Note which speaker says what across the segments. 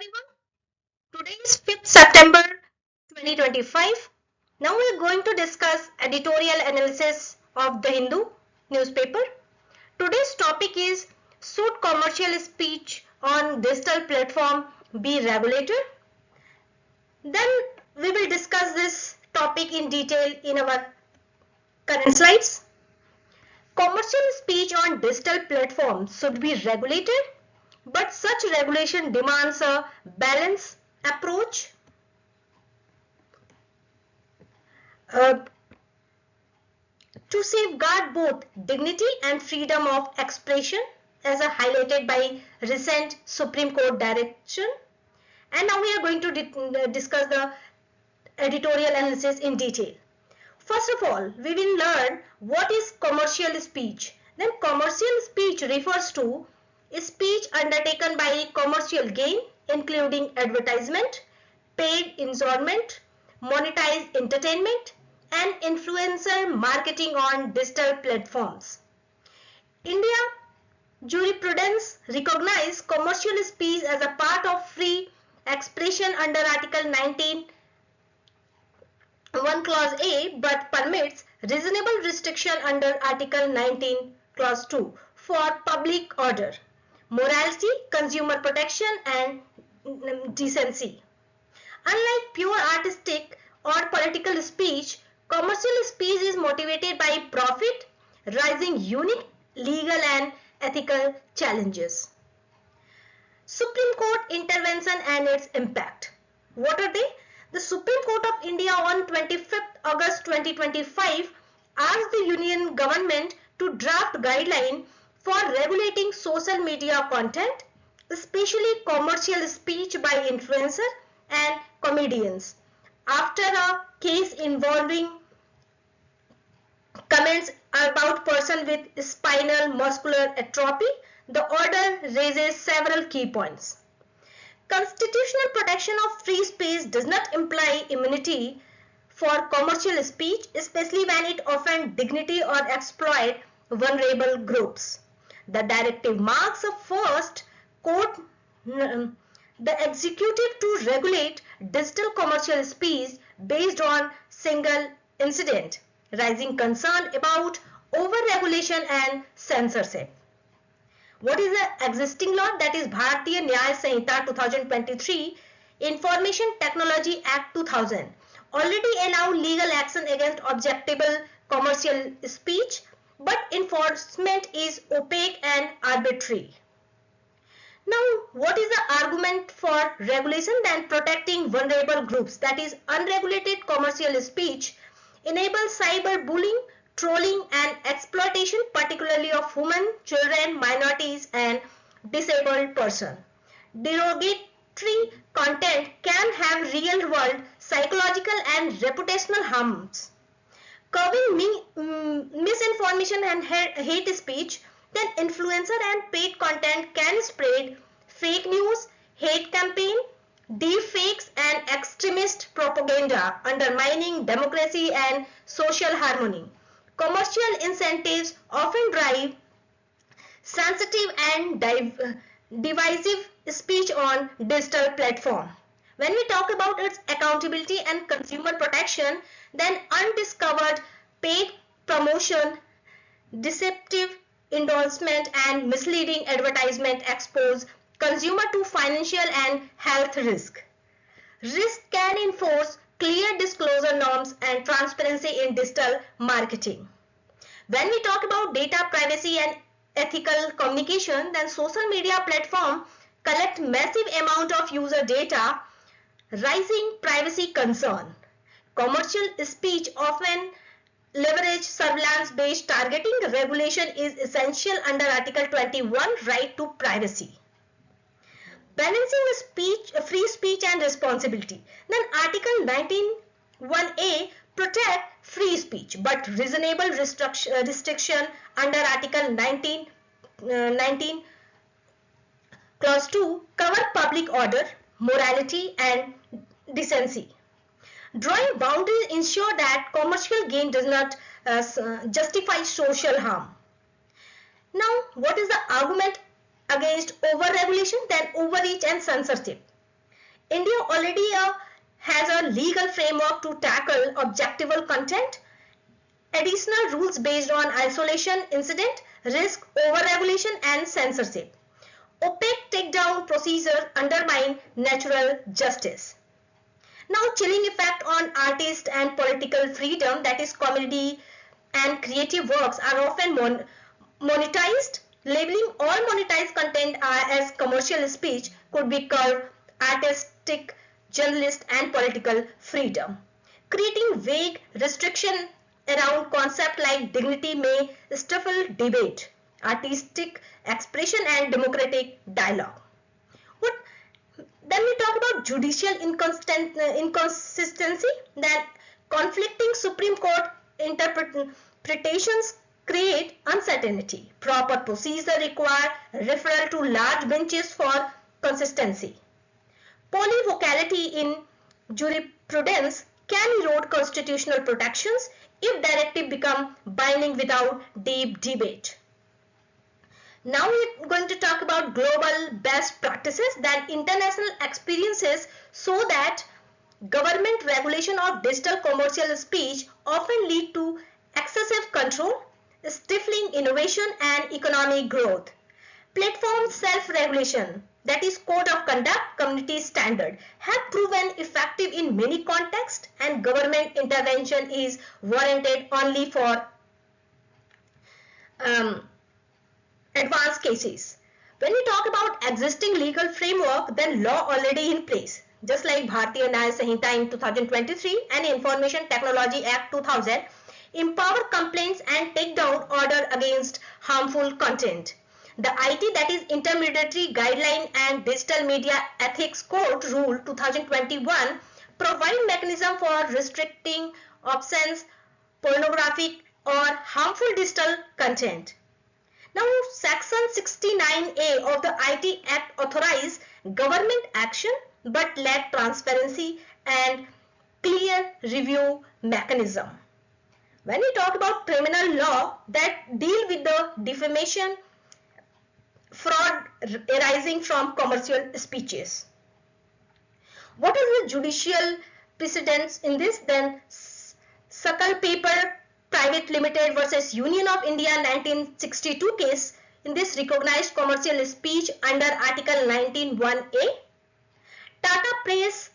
Speaker 1: everyone. Today is 5th September 2025. Now we are going to discuss editorial analysis of the Hindu newspaper. Today's topic is, should commercial speech on digital platform be regulated? Then we will discuss this topic in detail in our current slides. Commercial speech on digital platforms should be regulated, but such regulation demands a balanced approach. To safeguard both dignity and freedom of expression, as highlighted by recent Supreme Court direction. And now we are going to discuss the editorial analysis in detail. First of all, we will learn what is commercial speech. Then commercial speech refers to speech undertaken by commercial gain, including advertisement, paid endorsement, monetized entertainment, and influencer marketing on digital platforms. India jurisprudence recognizes commercial speech as a part of free expression under Article 19 1 clause A, but permits reasonable restriction under Article 19 clause 2 for public order, morality, consumer protection, and decency. Unlike pure artistic or political speech, commercial speech is motivated by profit, raising unique legal and ethical challenges. Supreme Court intervention and its impact. What are they? The Supreme Court of India on 25th August 2025 asked the Union government to draft guidelines for regulating social media content, especially commercial speech by influencers and comedians, after a case involving comments about person with spinal muscular atrophy. The order raises several key points. Constitutional protection of free speech does not imply immunity for commercial speech, especially when it offends dignity or exploits vulnerable groups. The directive marks a first court the executive to regulate digital commercial speech based on single incident, raising concern about over-regulation and censorship. What is the existing law? That is Bharatiya Nyaya Sanhita 2023, Information Technology Act 2000, already allow legal action against objectable commercial speech, but enforcement is opaque and arbitrary. Now, what is the argument for regulation? Then protecting vulnerable groups, that is unregulated commercial speech, enables cyberbullying, trolling and exploitation, particularly of women, children, minorities and disabled persons. Derogatory content can have real-world psychological and reputational harms. Curbing misinformation and hate speech, then influencer and paid content can spread fake news, hate campaign, deep fakes and extremist propaganda, undermining democracy and social harmony. Commercial incentives often drive sensitive and divisive speech on digital platform. When we talk about its accountability and consumer protection, then undiscovered paid promotion, deceptive endorsement and misleading advertisement expose consumer to financial and health risk. Risk can enforce clear disclosure norms and transparency in digital marketing. When we talk about data privacy and ethical communication, then social media platforms collect massive amount of user data, raising privacy concern. Commercial speech often leverage surveillance-based targeting. Regulation is essential under Article 21, right to privacy. Balancing free speech and responsibility. Then Article 19(1)(a) protect free speech, but reasonable restriction under Article 19 clause 2 cover public order, morality and decency. Drawing boundaries ensure that commercial gain does not justify social harm. Now, what is the argument against over-regulation? Then overreach and censorship. India already has a legal framework to tackle objectionable content. Additional rules based on isolation, incident, risk, over-regulation and censorship. Opaque takedown procedure undermine natural justice. Now, chilling effect on artist and political freedom, that is comedy and creative works are often monetized. Labeling all monetized content as commercial speech could be curbed artistic, journalist and political freedom. Creating vague restriction around concept like dignity may stifle debate, artistic expression and democratic dialogue. Then we talk about judicial inconsistency, that conflicting Supreme Court interpretations create uncertainty. Proper procedure require referral to large benches for consistency. Polyvocality in jurisprudence can erode constitutional protections if directive become binding without deep debate. Now we're going to talk about global best practices, that international experiences show that government regulation of digital commercial speech often lead to excessive control, stifling innovation and economic growth. Platform self-regulation, that is code of conduct, community standard, have proven effective in many contexts, and government intervention is warranted only for advanced cases. When we talk about existing legal framework, then law already in place, just like Bharatiya Nyaya Sanhita in 2023 and Information Technology Act 2000 empower complaints and takedown order against harmful content. The IT, that is Intermediary Guideline and Digital Media Ethics Code Rule 2021 provide mechanism for restricting obscene, pornographic or harmful digital content. Now, Section 69A of the IT Act authorizes government action but lack transparency and clear review mechanism. When we talk about criminal law that deal with the defamation, fraud arising from commercial speeches. What is the judicial precedence in this? Then Sakal Paper Private Limited versus Union of India 1962 case. In this recognized commercial speech under Article 19(1)(a). Tata Press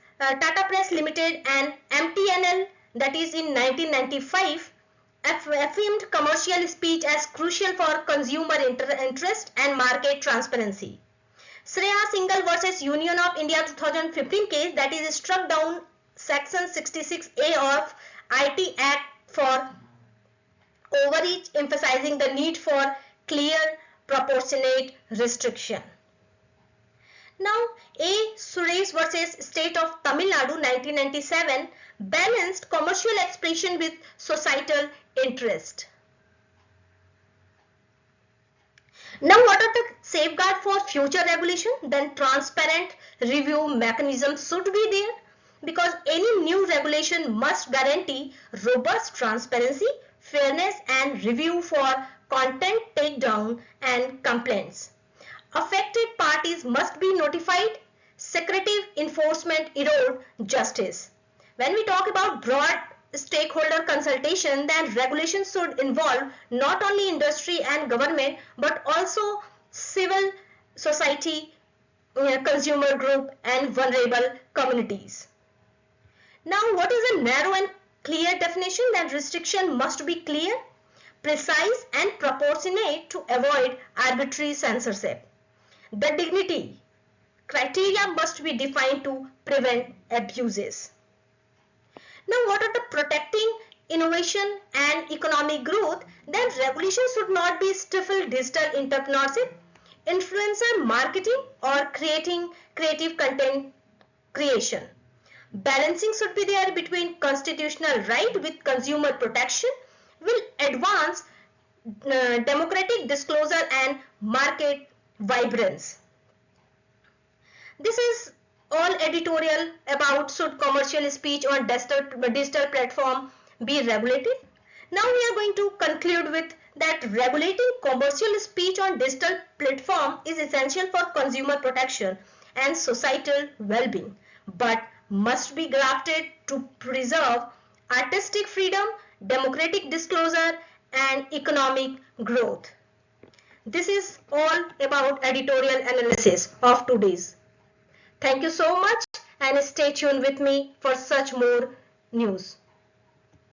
Speaker 1: Limited and MTNL, that is in 1995, affirmed commercial speech as crucial for consumer interest and market transparency. Shreya Singhal versus Union of India 2015 case, that is struck down Section 66A of IT Act for overreach, emphasizing the need for clear, proportionate restriction. Now, A. Suresh versus State of Tamil Nadu 1997 balanced commercial expression with societal interest. Now, what are the safeguards for future regulation? Then transparent review mechanisms should be there, because any new regulation must guarantee robust transparency, fairness and review for content takedown and complaints. Affected parties must be notified. Secretive enforcement erode justice. When we talk about broad stakeholder consultation, then regulations should involve not only industry and government but also civil society, consumer group and vulnerable communities. Now, what is a narrow and clear definition? That restriction must be clear, precise and proportionate to avoid arbitrary censorship. The dignity criteria must be defined to prevent abuses. Now, what are the protecting innovation and economic growth? Then regulation should not be stifle digital entrepreneurship, influencer marketing or creating creative content creation. Balancing should be there between constitutional right with consumer protection, will advance democratic disclosure and market vibrance. This is all editorial about should commercial speech on digital platform be regulated. Now we are going to conclude with that regulating commercial speech on digital platform is essential for consumer protection and societal well-being. but must be crafted to preserve artistic freedom, democratic disclosure, and economic growth. This is all about editorial analysis of today's. Thank you so much and stay tuned with me for such more news.